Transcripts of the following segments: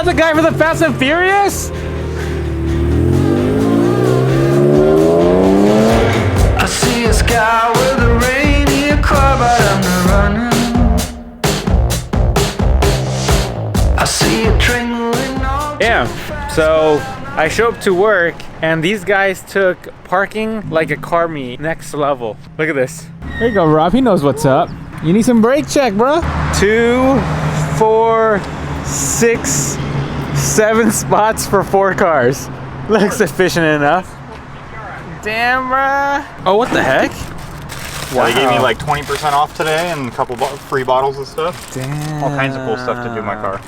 that the guy for the Fast and Furious? I see a sky with a rainy car, but I'm not running. I see a train moving on. Yeah, so I show up to work and these guys took parking like a car meet next level. Look at this. There you go, Rob. He knows what's up. You need some brake check, bro. 2, 4, 6, 7 spots for 4 cars. Looks efficient enough. Damn, bro. Oh, what the heck? Wow. They gave me like 20% off today and a couple free bottles of stuff. Damn. All kinds of cool stuff to do in my car.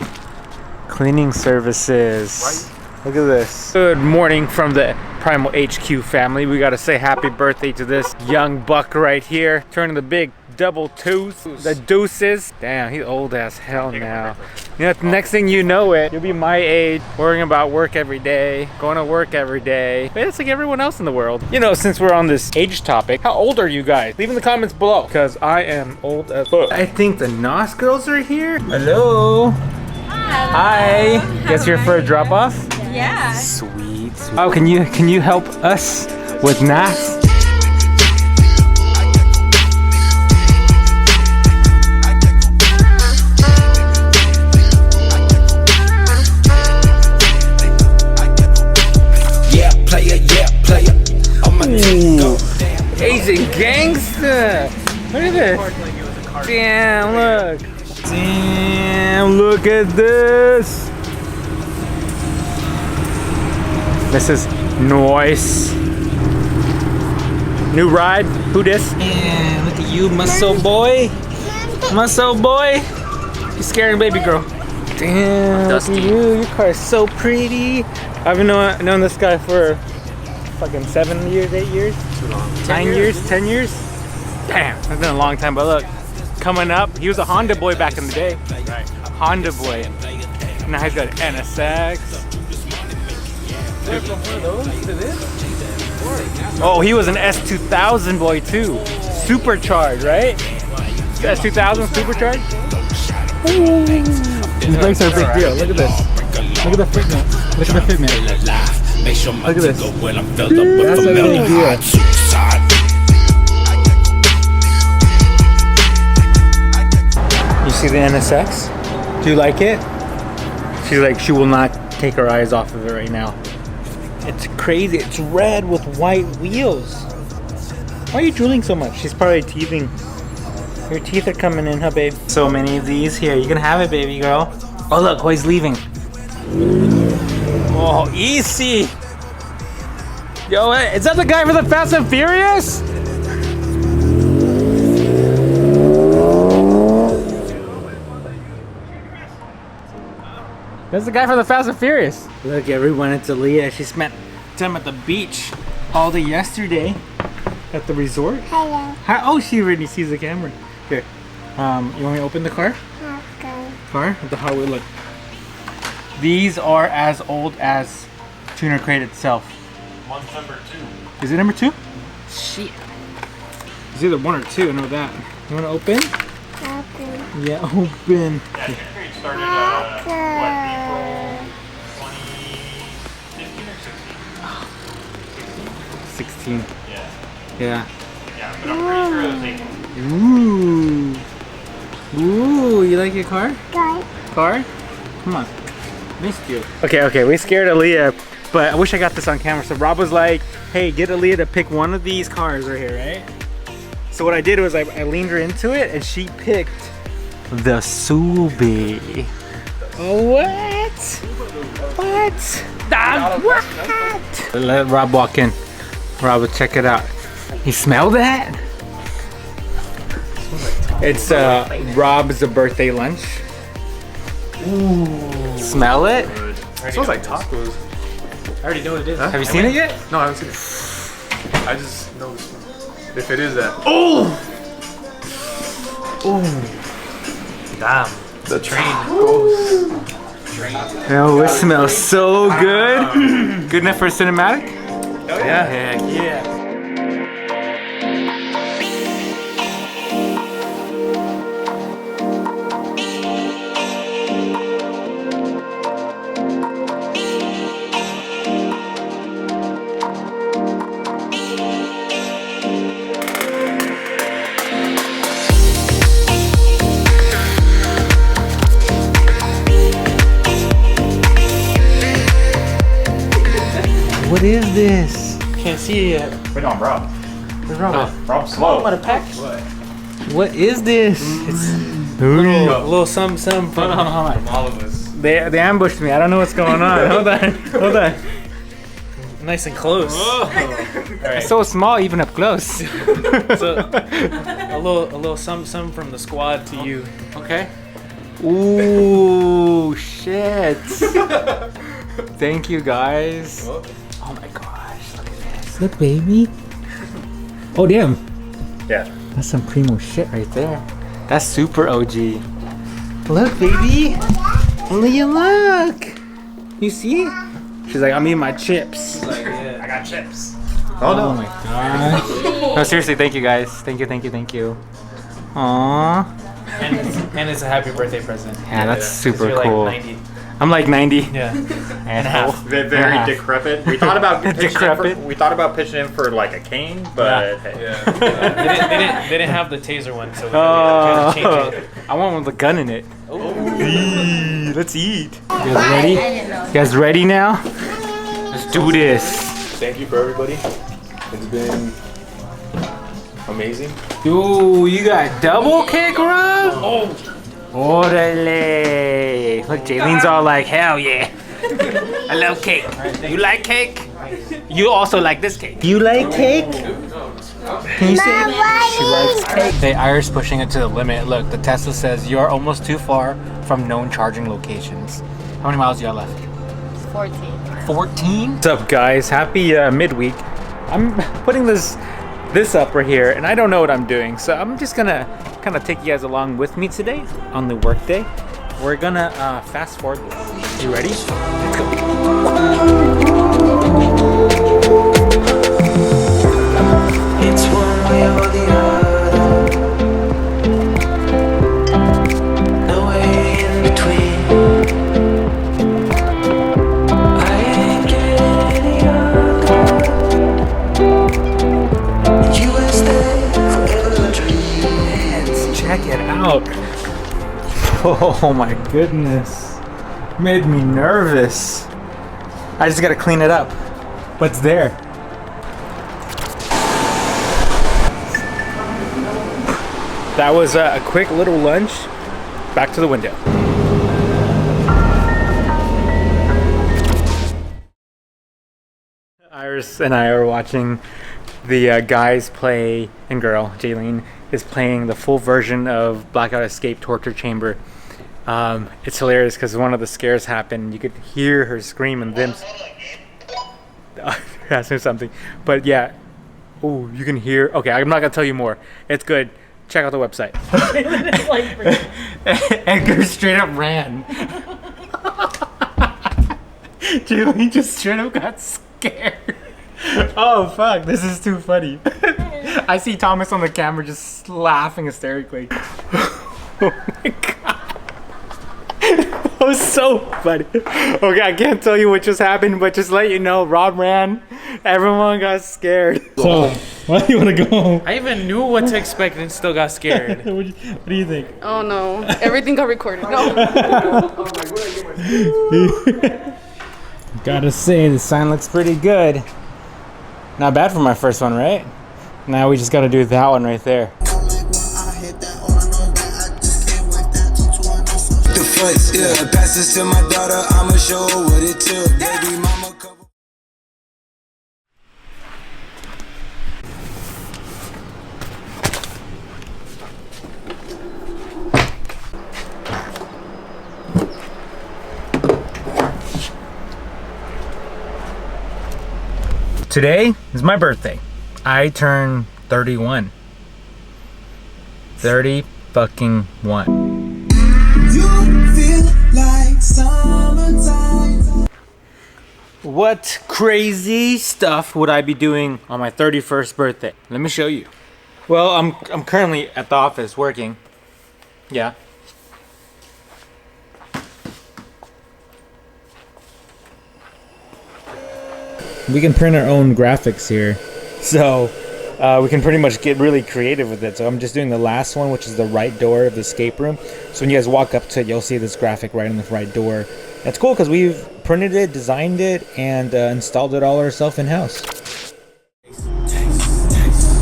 Cleaning services. Right. Look at this. Good morning from the Primal HQ family. We gotta say happy birthday to this young buck right here. Turning the big double twos, the deuces. Damn, he's old as hell now. You know, next thing you know it, you'll be my age, worrying about work every day, going to work every day. But it's like everyone else in the world. You know, since we're on this age topic, how old are you guys? Leave in the comments below, because I am old as fuck. I think the Nos girls are here. Hello. Hi. Guess you're for a drop off? Yeah. Sweet. Oh, can you help us with Nas? Ooh, Asian gangster. Look at this. Damn, look. Damn, look at this. This is nice. New ride. Who this? Yeah, look at you, muscle boy. Muscle boy. You scaring baby girl. Damn, look at you. Your car is so pretty. I've been known this guy for fucking 7 years, 8 years? Too long. 9 years, 10 years? Damn, that's been a long time, but look, coming up, he was a Honda boy back in the day. Right. Honda boy. Now he's got an Nsx. Oh, he was an S2000 boy too. Supercharged, right? S2000 supercharged? These brakes are a big deal. Look at this. Look at the fitment. Look at the fitment. Look at this. That's a big deal. You see the NSX? Do you like it? She will not take her eyes off of it right now. It's crazy. It's red with white wheels. Why are you drooling so much? She's probably teething. Your teeth are coming in, huh, babe? So many of these here. You can have it, baby girl. Oh, look, he's leaving. Oh, easy. Yo, is that the guy for the Fast and Furious? That's the guy for the Fast and Furious. Look, everyone, it's Aaliyah. She spent time at the beach all day yesterday at the resort. Hello. Hi. Oh, she already sees the camera. Here, you want me to open the car? Okay. Car? The Hot Wheel, look. These are as old as Tuner Crate itself. One's number 2. Is it number 2? Shit. It's either 1 or 2, I know that. You want to open? Okay. Yeah, open. Yeah, Tuner Crate started, what, April 2015 or 16? 16. Yeah. Yeah. Yeah, but I'm pretty sure it was 18. Ooh, you like your car? Guy. Car? Come on. Missed you. Okay, we scared Aaliyah, but I wish I got this on camera. So Rob was like, hey, get Aaliyah to pick one of these cars right here, right? So what I did was I leaned her into it and she picked the Subi. What? What? What? Let Rob walk in. Rob, check it out. You smell that? It's Rob's birthday lunch. Ooh. Smell it? It smells like tacos. I already know what it is. Huh? Have you seen it yet? No, I haven't seen it. I just know the smell. If it is that. Oh! Oh! Damn. The train goes. Oh, it smells so good. Good enough for a cinematic? Oh yeah. Heck yeah. What is this? Can't see it yet. Wait on, bro. What's wrong? Rob, slow. I'm gonna pack. What is this? It's a little something from Hold on. all of us. They ambushed me. I don't know what's going on. Hold on. Nice and close. It's so small, even up close. So, a little something from the squad to you. Okay. Ooh, shit. Thank you, guys. Oh my gosh, look at this. Look, baby. Oh, damn. Yeah. That's some Primo shit right there. That's super OG. Look, baby. Look. You see? She's like, I'm eating my chips. I got chips. Oh my gosh. No, seriously, thank you, guys. Thank you. Aww. And it's a happy birthday present. Yeah, that's super You're cool. Like 90. I'm like 90. Yeah. Asshole. Very decrepit. We thought about Decrepit. we thought about pitching in for like a cane, but hey. They didn't have the taser one, so we Oh, had to change it. I want one with a gun in it. Eee, let's eat. You guys ready? You guys ready now? Let's do this. Thank you for everybody. It's been amazing. Ooh, you got double cake, Rob? Oh. Orale. Look, Jaylene's all like, hell yeah. I love cake. You like cake? You also like this cake. You like cake? Can you say she likes cake? The Iris pushing it to the limit. Look, the Tesla says you're almost too far from known charging locations. How many miles do you got left? 14. 14? What's up, guys? Happy midweek. I'm putting this up right here, and I don't know what I'm doing, so I'm just gonna kind of take you guys along with me today on the work day. We're gonna fast forward this. You ready? Let's go. It's one way or the other. No way in between. I ain't getting any younger. You will stay forever a dream. Check it out. Oh my goodness. Made me nervous. I just gotta clean it up. But it's there. That was a quick little lunch. Back to the window. Iris and I are watching the guys play, and girl, Jaylene, is playing the full version of Blackout Escape Torture Chamber. It's hilarious because one of the scares happened. You could hear her scream and them asking something. But yeah, oh, you can hear. Okay, I'm not gonna tell you more. It's good. Check out the website. Edgar straight up ran. Julie just straight up got scared. Oh fuck, this is too funny. I see Thomas on the camera just laughing hysterically. Oh my god. That was so funny. Okay, I can't tell you what just happened, but just let you know, Rob ran. Everyone got scared. So, why do you want to go home? I even knew what to expect and still got scared. What do you think? Oh no, everything got recorded. No. Gotta say, the sign looks pretty good. Not bad for my first one, right? Now we just gotta do that one right there. The fronts, yeah. Pass this to my daughter, I'ma show her what it took. Baby mama cover. Today is my birthday. I turn 31. 30 fucking 1. You feel like summertime. What crazy stuff would I be doing on my 31st birthday? Let me show you. Well, I'm currently at the office working. Yeah. We can print our own graphics here. So we can pretty much get really creative with it. So I'm just doing the last one, which is the right door of the escape room. So when you guys walk up to it, you'll see this graphic right on the right door. That's cool because we've printed it, designed it, and installed it all herself in-house.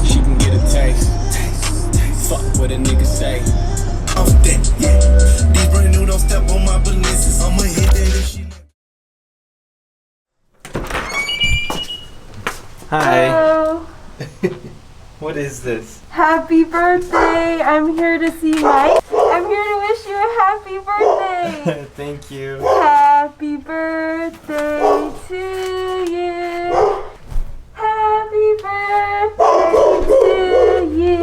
She can get a taste. Fuck what a nigga say. Off that, yeah. These brand new don't step on my balances. I'ma hit that if she. Hi. Hello. What is this? Happy birthday. I'm here to see Mike. I'm here to wish you a happy birthday. Thank you. Happy birthday to you. Happy birthday to you.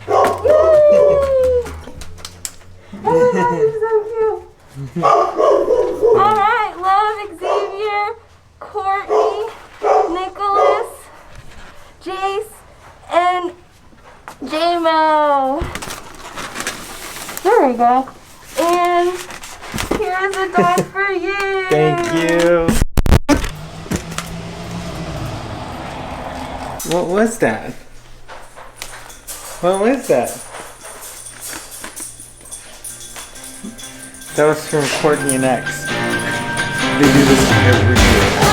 Yay! Oh my God, you're so cute. All right, love, Xavier, Courtney, Nicholas, Jace, and J-Mo. There we go. And here's a dog for you. Thank you. What was that? What was that? That was from Courtney and X. They do this every year.